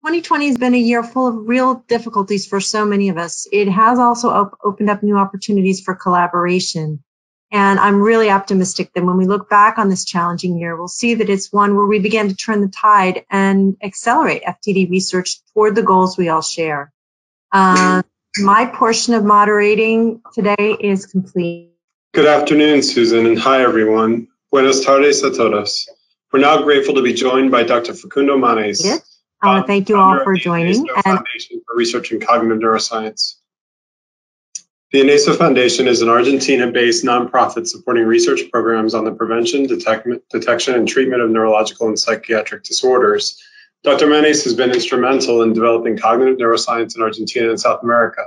2020 has been a year full of real difficulties for so many of us. It has also opened up new opportunities for collaboration. And I'm really optimistic that when we look back on this challenging year, we'll see that it's one where we began to turn the tide and accelerate FTD research toward the goals we all share. My portion of moderating today is complete. Good afternoon, Susan, and hi, everyone. Buenas tardes a todos. We're now grateful to be joined by Dr. Facundo Manes. Yes. I want to thank you all for joining. The Foundation for Research in Cognitive Neuroscience. The INESO Foundation is an Argentina-based nonprofit supporting research programs on the prevention, detection, and treatment of neurological and psychiatric disorders. Dr. Manes has been instrumental in developing cognitive neuroscience in Argentina and South America,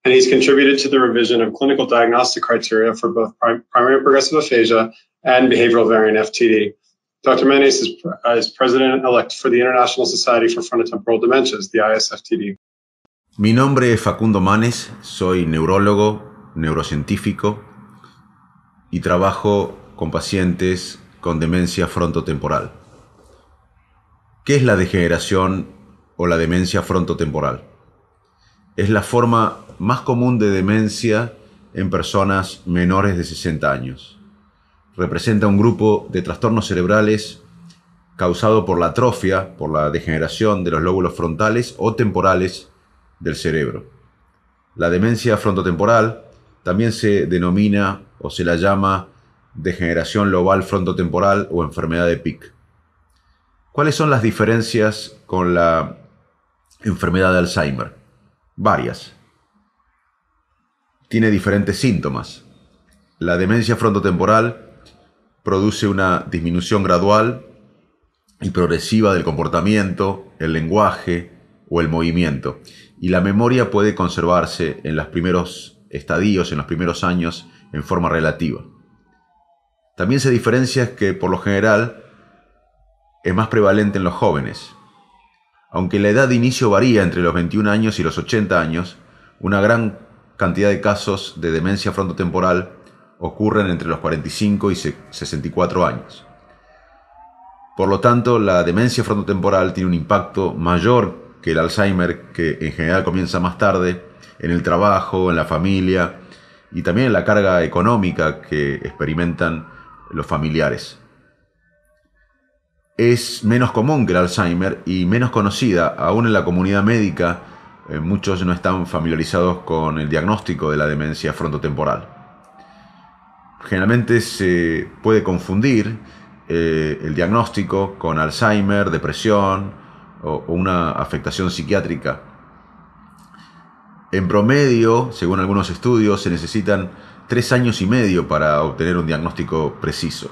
and he's contributed to the revision of clinical diagnostic criteria for both primary progressive aphasia and behavioral variant FTD. Dr. Manes is president-elect for the International Society for Frontotemporal Dementias, the ISFTD. Mi nombre es Facundo Manes, soy neurólogo, neurocientífico y trabajo con pacientes con demencia frontotemporal. ¿Qué es la degeneración o la demencia frontotemporal? Es la forma más común de demencia en personas menores de 60 años. Representa un grupo de trastornos cerebrales causado por la atrofia, por la degeneración de los lóbulos frontales o temporales del cerebro. La demencia frontotemporal también se denomina o se la llama degeneración lobal frontotemporal o enfermedad de Pick. ¿Cuáles son las diferencias con la enfermedad de Alzheimer? Varias. Tiene diferentes síntomas. La demencia frontotemporal produce una disminución gradual y progresiva del comportamiento, el lenguaje o el movimiento, y la memoria puede conservarse en los primeros estadios, en los primeros años, en forma relativa. También se diferencia que, por lo general, es más prevalente en los jóvenes. Aunque la edad de inicio varía entre los 21 años y los 80 años, una gran cantidad de casos de demencia frontotemporal ocurren entre los 45 y 64 años. Por lo tanto, la demencia frontotemporal tiene un impacto mayor que el Alzheimer, que en general comienza más tarde, en el trabajo, en la familia y también en la carga económica que experimentan los familiares. Es menos común que el Alzheimer y menos conocida, aún en la comunidad médica. Muchos no están familiarizados con el diagnóstico de la demencia frontotemporal. Generalmente se puede confundir el diagnóstico con Alzheimer, depresión o una afectación psiquiátrica. En promedio, según algunos estudios, se necesitan 3 años y medio para obtener un diagnóstico preciso.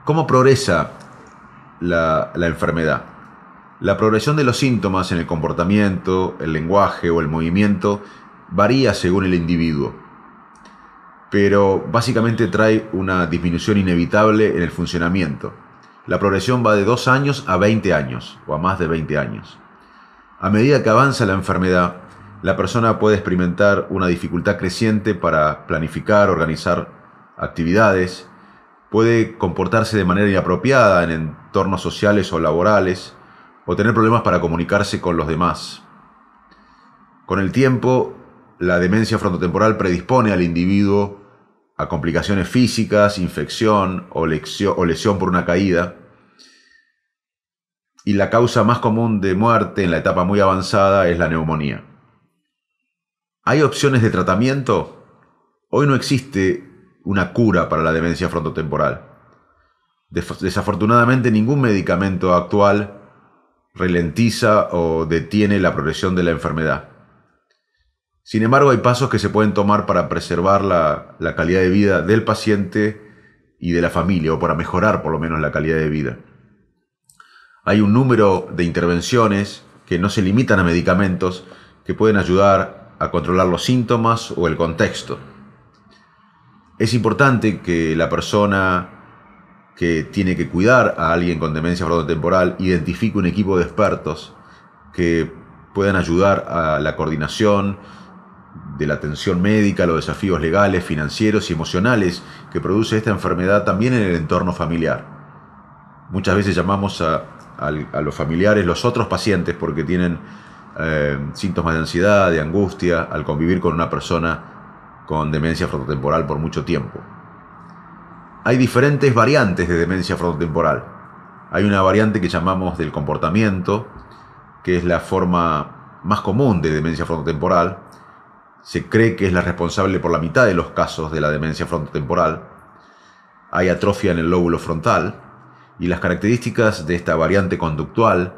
¿Cómo progresa la enfermedad? La progresión de los síntomas en el comportamiento, el lenguaje o el movimiento varía según el individuo, pero básicamente trae una disminución inevitable en el funcionamiento. La progresión va de 2 años a 20 años, o a más de 20 años. A medida que avanza la enfermedad, la persona puede experimentar una dificultad creciente para planificar, organizar actividades, puede comportarse de manera inapropiada en entornos sociales o laborales, o tener problemas para comunicarse con los demás. Con el tiempo, la demencia frontotemporal predispone al individuo a complicaciones físicas, infección o lesión por una caída. Y la causa más común de muerte en la etapa muy avanzada es la neumonía. ¿Hay opciones de tratamiento? Hoy no existe una cura para la demencia frontotemporal. Desafortunadamente, ningún medicamento actual ralentiza o detiene la progresión de la enfermedad. Sin embargo, hay pasos que se pueden tomar para preservar la calidad de vida del paciente y de la familia, o para mejorar por lo menos la calidad de vida. Hay un número de intervenciones que no se limitan a medicamentos que pueden ayudar a controlar los síntomas o el contexto. Es importante que la persona que tiene que cuidar a alguien con demencia frontotemporal identifique un equipo de expertos que puedan ayudar a la coordinación de la atención médica, los desafíos legales, financieros y emocionales que produce esta enfermedad también en el entorno familiar. Muchas veces llamamos a a los familiares los otros pacientes porque tienen síntomas de ansiedad, de angustia, al convivir con una persona con demencia frontotemporal por mucho tiempo. Hay diferentes variantes de demencia frontotemporal. Hay una variante que llamamos del comportamiento, que es la forma más común de demencia frontotemporal. Se cree que es la responsable por la mitad de los casos de la demencia frontotemporal. Hay atrofia en el lóbulo frontal y las características de esta variante conductual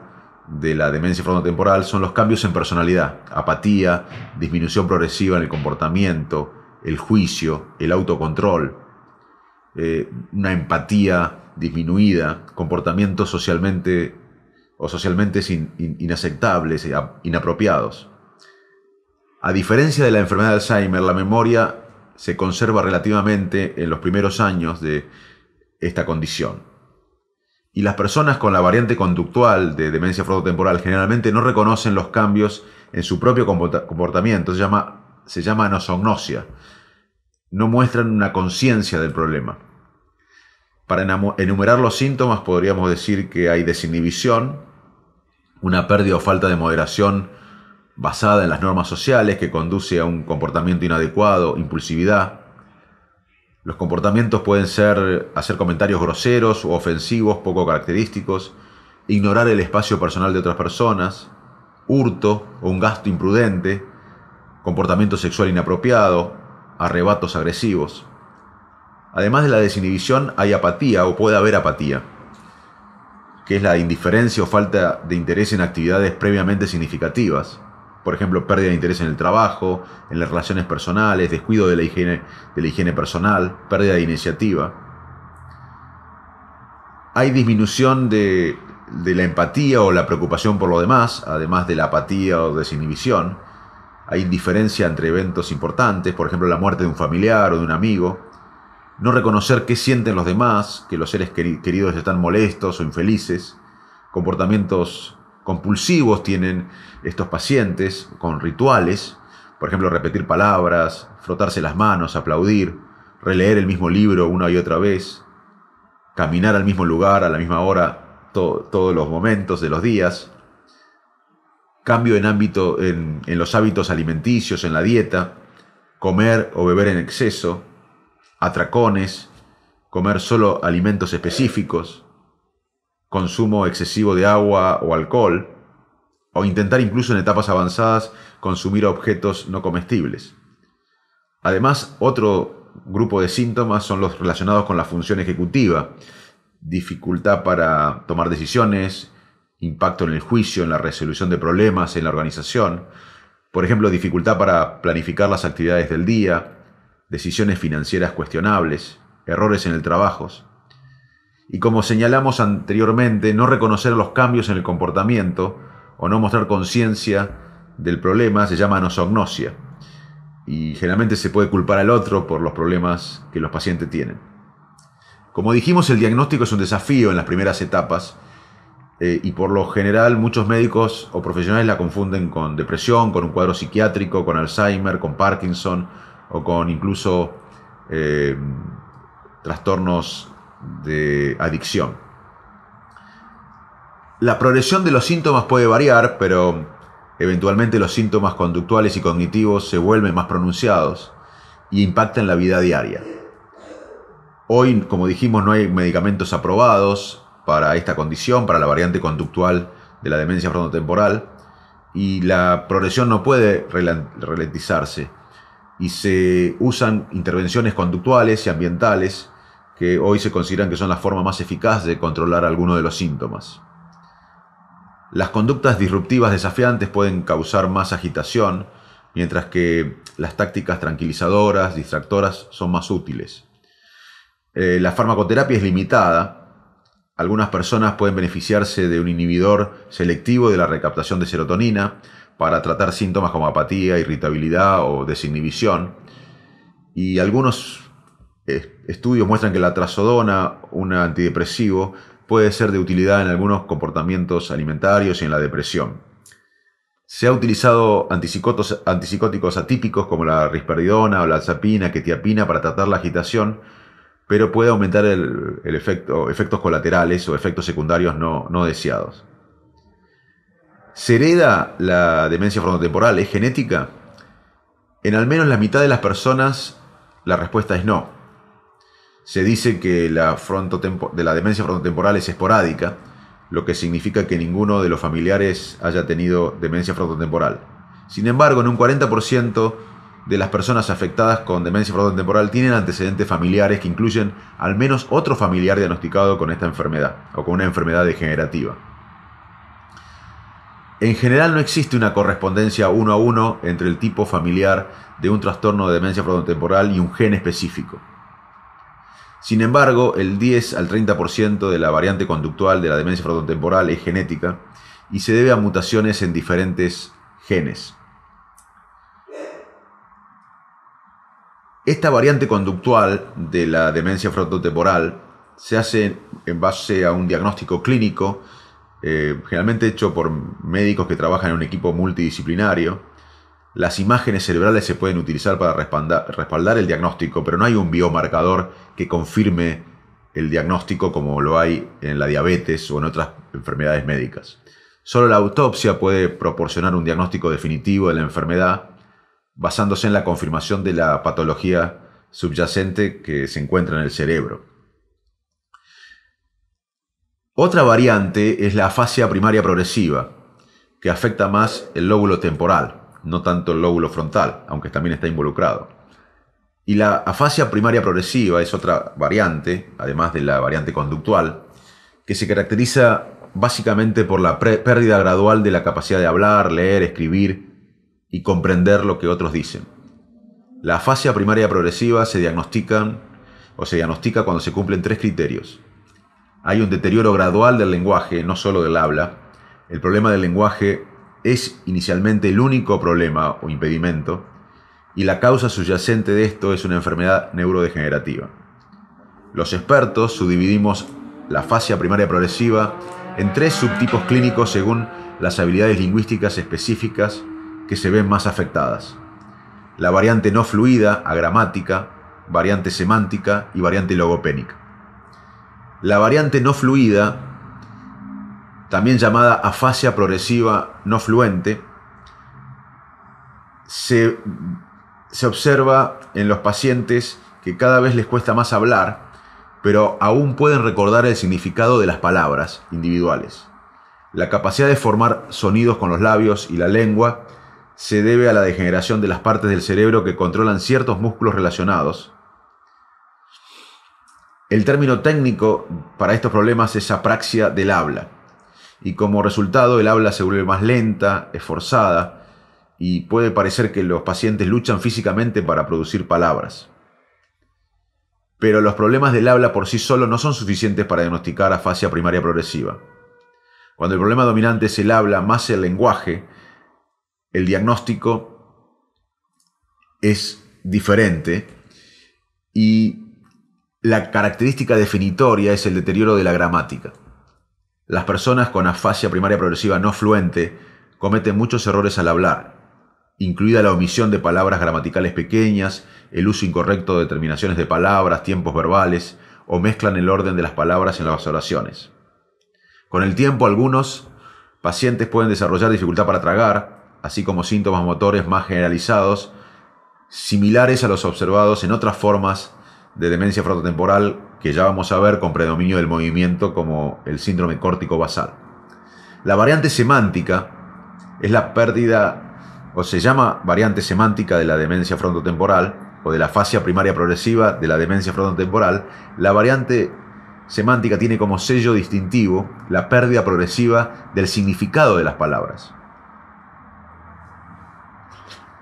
de la demencia frontotemporal son los cambios en personalidad, apatía, disminución progresiva en el comportamiento, el juicio, el autocontrol, una empatía disminuida, comportamientos socialmente inaceptables, inapropiados. A diferencia de la enfermedad de Alzheimer, la memoria se conserva relativamente en los primeros años de esta condición. Y las personas con la variante conductual de demencia frontotemporal generalmente no reconocen los cambios en su propio comportamiento. Se llama anosognosia. No muestran una conciencia del problema. Para enumerar los síntomas podríamos decir que hay desinhibición, una pérdida o falta de moderación basada en las normas sociales que conduce a un comportamiento inadecuado, impulsividad. Los comportamientos pueden ser hacer comentarios groseros o ofensivos poco característicos, ignorar el espacio personal de otras personas, hurto o un gasto imprudente, comportamiento sexual inapropiado, arrebatos agresivos. Además de la desinhibición hay apatía o puede haber apatía, que es la indiferencia o falta de interés en actividades previamente significativas. Por ejemplo, pérdida de interés en el trabajo, en las relaciones personales, descuido de la higiene personal, pérdida de iniciativa. Hay disminución de la empatía o la preocupación por lo demás, además de la apatía o desinhibición. Hay indiferencia entre eventos importantes, por ejemplo, la muerte de un familiar o de un amigo. No reconocer qué sienten los demás, que los seres queridos están molestos o infelices. Comportamientos compulsivos tienen estos pacientes con rituales, por ejemplo, repetir palabras, frotarse las manos, aplaudir, releer el mismo libro una y otra vez, caminar al mismo lugar a la misma hora todos los momentos de los días, cambio en los hábitos alimenticios, en la dieta, comer o beber en exceso, atracones, comer solo alimentos específicos, consumo excesivo de agua o alcohol, o intentar incluso en etapas avanzadas consumir objetos no comestibles. Además, otro grupo de síntomas son los relacionados con la función ejecutiva, dificultad para tomar decisiones, impacto en el juicio, en la resolución de problemas, en la organización, por ejemplo, dificultad para planificar las actividades del día, decisiones financieras cuestionables, errores en el trabajo. Y como señalamos anteriormente, no reconocer los cambios en el comportamiento o no mostrar conciencia del problema se llama anosognosia. Y generalmente se puede culpar al otro por los problemas que los pacientes tienen. Como dijimos, el diagnóstico es un desafío en las primeras etapas y por lo general muchos médicos o profesionales la confunden con depresión, con un cuadro psiquiátrico, con Alzheimer, con Parkinson o con incluso trastornos de adicción. La progresión de los síntomas puede variar, pero eventualmente los síntomas conductuales y cognitivos se vuelven más pronunciados y impactan la vida diaria. Hoy, como dijimos, no hay medicamentos aprobados para esta condición, para la variante conductual de la demencia frontotemporal, y la progresión no puede ralentizarse, y se usan intervenciones conductuales y ambientales que hoy se consideran que son la forma más eficaz de controlar algunos de los síntomas. Las conductas disruptivas desafiantes pueden causar más agitación, mientras que las tácticas tranquilizadoras, distractoras, son más útiles. La farmacoterapia es limitada. Algunas personas pueden beneficiarse de un inhibidor selectivo de la recaptación de serotonina para tratar síntomas como apatía, irritabilidad o desinhibición. Y algunos estudios muestran que la trazodona, un antidepresivo, puede ser de utilidad en algunos comportamientos alimentarios y en la depresión. Se ha utilizado antipsicóticos atípicos como la risperidona o la olanzapina, quetiapina para tratar la agitación, pero puede aumentar efectos colaterales o efectos secundarios no deseados. ¿Se hereda la demencia frontotemporal? ¿Es genética? En al menos la mitad de las personas la respuesta es no. Se dice que la demencia frontotemporal es esporádica, lo que significa que ninguno de los familiares haya tenido demencia frontotemporal. Sin embargo, en un 40% de las personas afectadas con demencia frontotemporal tienen antecedentes familiares que incluyen al menos otro familiar diagnosticado con esta enfermedad o con una enfermedad degenerativa. En general no existe una correspondencia 1 a 1 entre el tipo familiar de un trastorno de demencia frontotemporal y un gen específico. Sin embargo, el 10 al 30% de la variante conductual de la demencia frontotemporal es genética y se debe a mutaciones en diferentes genes. Esta variante conductual de la demencia frontotemporal se hace en base a un diagnóstico clínico, generalmente hecho por médicos que trabajan en un equipo multidisciplinario. Las imágenes cerebrales se pueden utilizar para respaldar el diagnóstico, pero no hay un biomarcador que confirme el diagnóstico como lo hay en la diabetes o en otras enfermedades médicas. Solo la autopsia puede proporcionar un diagnóstico definitivo de la enfermedad basándose en la confirmación de la patología subyacente que se encuentra en el cerebro. Otra variante es la afasia primaria progresiva, que afecta más el lóbulo temporal, no tanto el lóbulo frontal, aunque también está involucrado. Y la afasia primaria progresiva es otra variante, además de la variante conductual, que se caracteriza básicamente por la pérdida gradual de la capacidad de hablar, leer, escribir y comprender lo que otros dicen. La afasia primaria progresiva se diagnostica cuando se cumplen 3 criterios. Hay un deterioro gradual del lenguaje, no solo del habla. El problema del lenguaje es inicialmente el único problema o impedimento, y la causa subyacente de esto es una enfermedad neurodegenerativa. Los expertos subdividimos la afasia primaria progresiva en 3 subtipos clínicos según las habilidades lingüísticas específicas que se ven más afectadas: la variante no fluida, agramática, variante semántica y variante logopénica. La variante no fluida, también llamada afasia progresiva no fluente, se observa en los pacientes que cada vez les cuesta más hablar, pero aún pueden recordar el significado de las palabras individuales. La capacidad de formar sonidos con los labios y la lengua se debe a la degeneración de las partes del cerebro que controlan ciertos músculos relacionados. El término técnico para estos problemas es apraxia del habla, y como resultado el habla se vuelve más lenta, esforzada, y puede parecer que los pacientes luchan físicamente para producir palabras. Pero los problemas del habla por sí solos no son suficientes para diagnosticar afasia primaria progresiva. Cuando el problema dominante es el habla más el lenguaje, el diagnóstico es diferente y la característica definitoria es el deterioro de la gramática. Las personas con afasia primaria progresiva no fluente cometen muchos errores al hablar, incluida la omisión de palabras gramaticales pequeñas, el uso incorrecto de terminaciones de palabras, tiempos verbales, o mezclan el orden de las palabras en las oraciones. Con el tiempo, algunos pacientes pueden desarrollar dificultad para tragar, así como síntomas motores más generalizados, similares a los observados en otras formas de demencia frontotemporal que ya vamos a ver con predominio del movimiento, como el síndrome córtico basal. La variante semántica es la pérdida, o se llama variante semántica de la demencia frontotemporal, o de la afasia primaria progresiva de la demencia frontotemporal. La variante semántica tiene como sello distintivo la pérdida progresiva del significado de las palabras.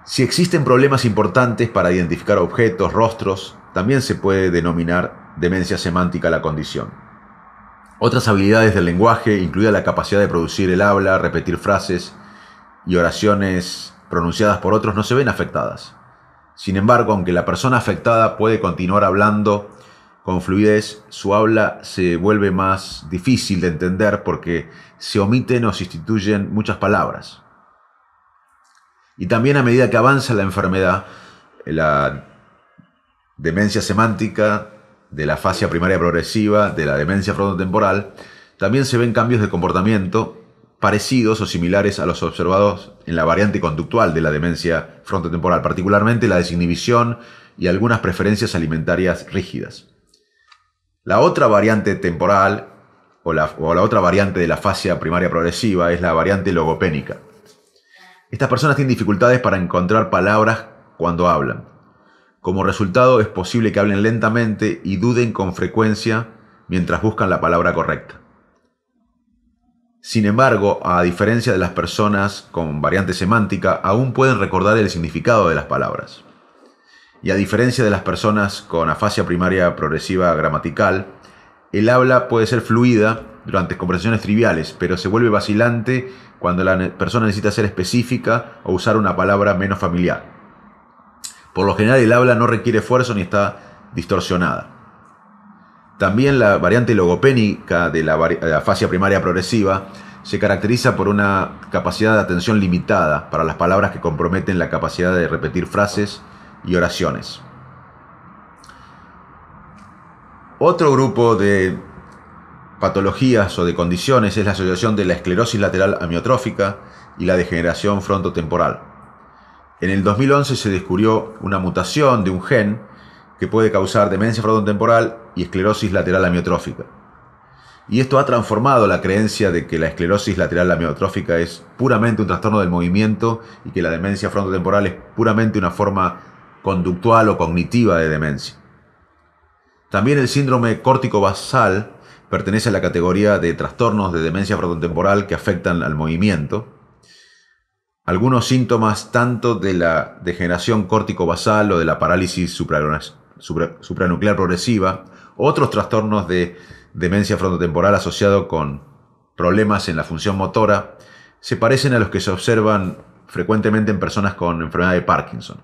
Si existen problemas importantes para identificar objetos, rostros, también se puede denominar demencia semántica la condición. Otras habilidades del lenguaje, incluida la capacidad de producir el habla, repetir frases y oraciones pronunciadas por otros, no se ven afectadas. Sin embargo, aunque la persona afectada puede continuar hablando con fluidez, su habla se vuelve más difícil de entender porque se omiten o se sustituyen muchas palabras. Y también, a medida que avanza la enfermedad, la demencia semántica de la afasia primaria progresiva de la demencia frontotemporal, también se ven cambios de comportamiento parecidos o similares a los observados en la variante conductual de la demencia frontotemporal, particularmente la desinhibición y algunas preferencias alimentarias rígidas. La otra variante temporal o la otra variante de la afasia primaria progresiva es la variante logopénica. Estas personas tienen dificultades para encontrar palabras cuando hablan. Como resultado, es posible que hablen lentamente y duden con frecuencia mientras buscan la palabra correcta. Sin embargo, a diferencia de las personas con variante semántica, aún pueden recordar el significado de las palabras. Y a diferencia de las personas con afasia primaria progresiva gramatical, el habla puede ser fluida durante conversaciones triviales, pero se vuelve vacilante cuando la persona necesita ser específica o usar una palabra menos familiar. Por lo general, el habla no requiere esfuerzo ni está distorsionada. También la variante logopénica de la afasia primaria progresiva se caracteriza por una capacidad de atención limitada para las palabras que comprometen la capacidad de repetir frases y oraciones. Otro grupo de patologías o de condiciones es la asociación de la esclerosis lateral amiotrófica y la degeneración frontotemporal. En el 2011 se descubrió una mutación de un gen que puede causar demencia frontotemporal y esclerosis lateral amiotrófica. Y esto ha transformado la creencia de que la esclerosis lateral amiotrófica es puramente un trastorno del movimiento y que la demencia frontotemporal es puramente una forma conductual o cognitiva de demencia. También el síndrome córtico-basal pertenece a la categoría de trastornos de demencia frontotemporal que afectan al movimiento. Algunos síntomas tanto de la degeneración córtico-basal o de la parálisis supranuclear progresiva, otros trastornos de demencia frontotemporal asociados con problemas en la función motora, se parecen a los que se observan frecuentemente en personas con enfermedad de Parkinson.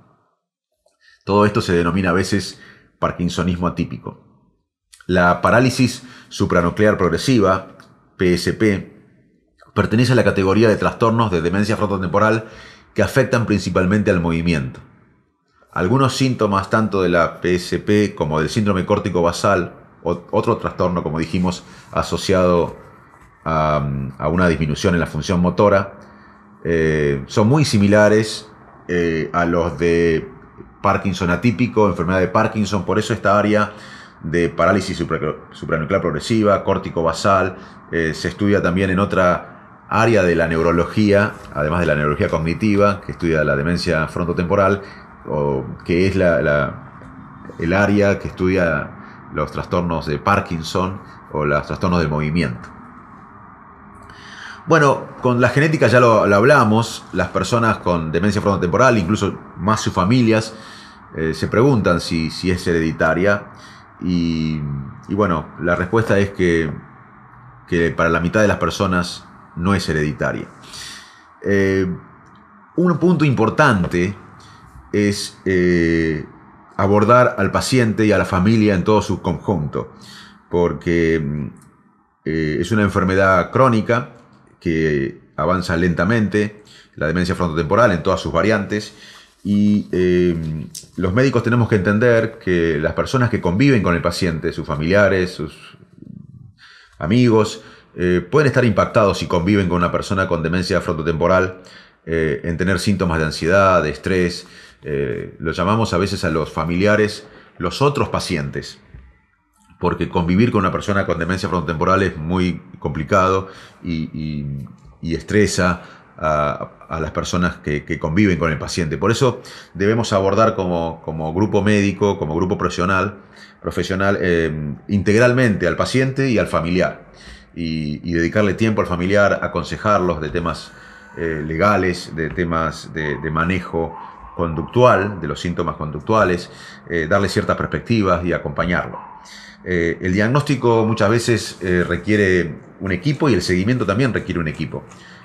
Todo esto se denomina a veces parkinsonismo atípico. La parálisis supranuclear progresiva, PSP, pertenece a la categoría de trastornos de demencia frontotemporal que afectan principalmente al movimiento. Algunos síntomas tanto de la PSP como del síndrome córtico-basal, otro trastorno, como dijimos, asociado a una disminución en la función motora, son muy similares a los de Parkinson atípico, enfermedad de Parkinson. Por eso esta área de parálisis supranuclear progresiva, córtico-basal, se estudia también en otra área de la neurología, además de la neurología cognitiva, que estudia la demencia frontotemporal, que es el área que estudia los trastornos de Parkinson o los trastornos del movimiento. Bueno, con la genética ya lo hablamos. Las personas con demencia frontotemporal, incluso más sus familias, se preguntan si es hereditaria. Y bueno, la respuesta es que para la mitad de las personas no es hereditaria. Un punto importante es abordar al paciente y a la familia en todo su conjunto, porque es una enfermedad crónica que avanza lentamente, la demencia frontotemporal en todas sus variantes, y los médicos tenemos que entender que las personas que conviven con el paciente, sus familiares, sus amigos, pueden estar impactados si conviven con una persona con demencia frontotemporal en tener síntomas de ansiedad, de estrés. Lo llamamos a veces a los familiares los otros pacientes, porque convivir con una persona con demencia frontotemporal es muy complicado y estresa a las personas que conviven con el paciente. Por eso debemos abordar como grupo médico, como grupo profesional integralmente al paciente y al familiar, y dedicarle tiempo al familiar, aconsejarlos de temas legales, de temas de manejo conductual, de los síntomas conductuales, darle ciertas perspectivas y acompañarlo. El diagnóstico muchas veces requiere un equipo y el seguimiento también requiere un equipo.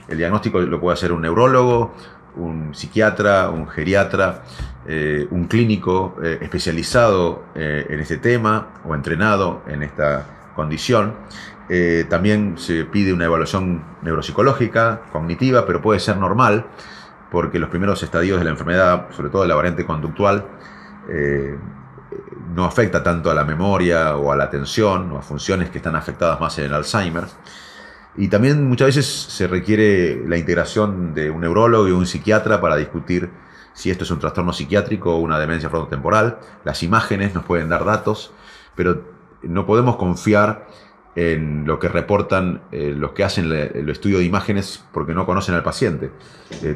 El diagnóstico lo puede hacer un neurólogo, un psiquiatra, un geriatra, un clínico especializado en este tema o entrenado en esta condición. También se pide una evaluación neuropsicológica, cognitiva, pero puede ser normal, porque los primeros estadios de la enfermedad, sobre todo de la variante conductual, no afecta tanto a la memoria o a la atención o a funciones que están afectadas más en el Alzheimer. Y también muchas veces se requiere la integración de un neurólogo y un psiquiatra para discutir si esto es un trastorno psiquiátrico o una demencia frontotemporal. Las imágenes nos pueden dar datos, pero no podemos confiar en lo que reportan los que hacen el estudio de imágenes porque no conocen al paciente.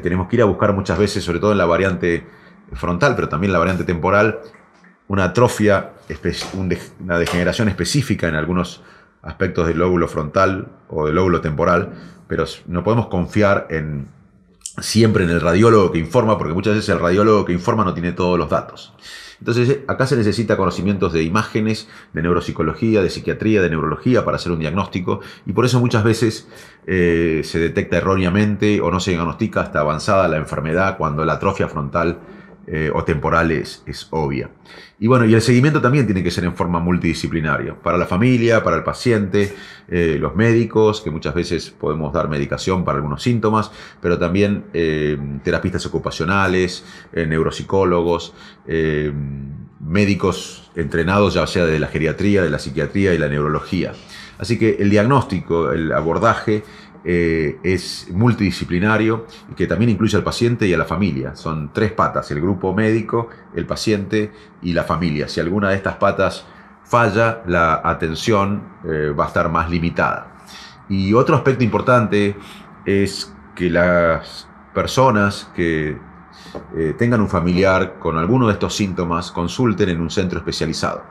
Tenemos que ir a buscar muchas veces, sobre todo en la variante frontal, pero también en la variante temporal, una atrofia, una degeneración específica en algunos aspectos del lóbulo frontal o del lóbulo temporal, pero no podemos confiar siempre en el radiólogo que informa, porque muchas veces el radiólogo que informa no tiene todos los datos. Entonces, acá se necesita conocimientos de imágenes, de neuropsicología, de psiquiatría, de neurología para hacer un diagnóstico, y por eso muchas veces se detecta erróneamente o no se diagnostica hasta avanzada la enfermedad cuando la atrofia frontal o temporal es obvia. Y bueno, y el seguimiento también tiene que ser en forma multidisciplinaria, para la familia, para el paciente, los médicos, que muchas veces podemos dar medicación para algunos síntomas, pero también terapistas ocupacionales, neuropsicólogos, médicos entrenados ya sea de la geriatría, de la psiquiatría y la neurología. Así que el diagnóstico, el abordaje es multidisciplinario y que también incluye al paciente y a la familia. Son 3 patas: el grupo médico, el paciente y la familia. Si alguna de estas patas falla, la atención va a estar más limitada. Y otro aspecto importante es que las personas que tengan un familiar con alguno de estos síntomas consulten en un centro especializado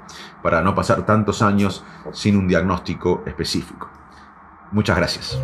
para no pasar tantos años sin un diagnóstico específico. Muchas gracias.